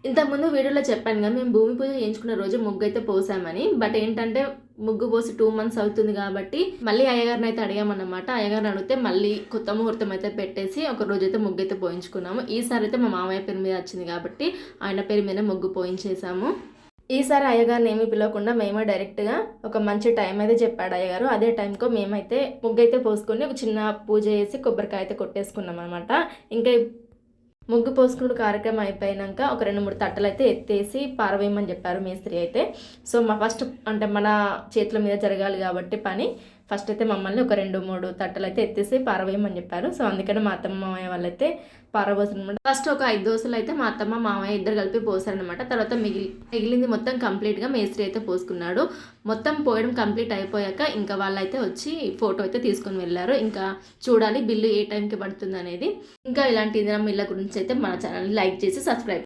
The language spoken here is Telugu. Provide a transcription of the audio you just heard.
ఇంతకుముందు వీడియోలో చెప్పాను కదా, మేము భూమి పూజ చేయించుకున్న రోజు ముగ్గు అయితే పోసామని. బట్ ఏంటంటే ముగ్గు పోసి 2 మంత్స్ అవుతుంది కాబట్టి మళ్ళీ అయ్యగారిని అయితే అడిగామన్నమాట. అయ్యగారిని అడిగితే మళ్ళీ కొత్త ముహూర్తం అయితే పెట్టేసి ఒక రోజైతే ముగ్గు అయితే పోయించుకున్నాము. ఈసారి అయితే మా మామయ్య పేరు మీద వచ్చింది కాబట్టి ఆయన పేరు మీద ముగ్గు పోయించేసాము. ఈసారి అయ్యగారిని ఏమీ పిలవకుండా మేమే డైరెక్ట్గా ఒక మంచి టైం అయితే చెప్పాడు అయ్యగారు. అదే టైంకు మేమైతే ముగ్గు అయితే పోసుకొని ఒక చిన్న పూజ చేసి కొబ్బరికాయ అయితే కొట్టేసుకున్నాం అనమాట. ఇంకా ముగ్గు పోసుకున్న కార్యక్రమం అయిపోయాక ఒక 2-3 తట్టలు అయితే ఎత్తేసి పారవేయమని చెప్పారు మేస్త్రి అయితే. సో ఫస్ట్ అంటే మన చేతుల మీద జరగాలి కాబట్టి పని ఫస్ట్ అయితే మమ్మల్ని ఒక 2-3 తట్టలు అయితే ఎత్తేసి పారవేయమని చెప్పారు. సో అందుకని మా అత్తమ్మ మామయ్య వాళ్ళైతే పారబోసారనమాట. ఫస్ట్ ఒక 5 దోశలు అయితే మా అత్తమ్మ మామయ్య ఇద్దరు కలిపి పోసారనమాట. తర్వాత మిగిలింది మొత్తం కంప్లీట్గా మేస్త్రి అయితే పోసుకున్నాడు. మొత్తం పోయడం కంప్లీట్ అయిపోయాక ఇంకా వాళ్ళైతే వచ్చి ఫోటో అయితే తీసుకొని వెళ్ళారు. ఇంకా చూడాలి బిల్లు ఏ టైంకి పడుతుంది అనేది. ఇంకా ఇలాంటి ఇందిరమ్మ ఇళ్ళ గురించి అయితే మన ఛానల్ని లైక్ చేసి సబ్స్క్రైబ్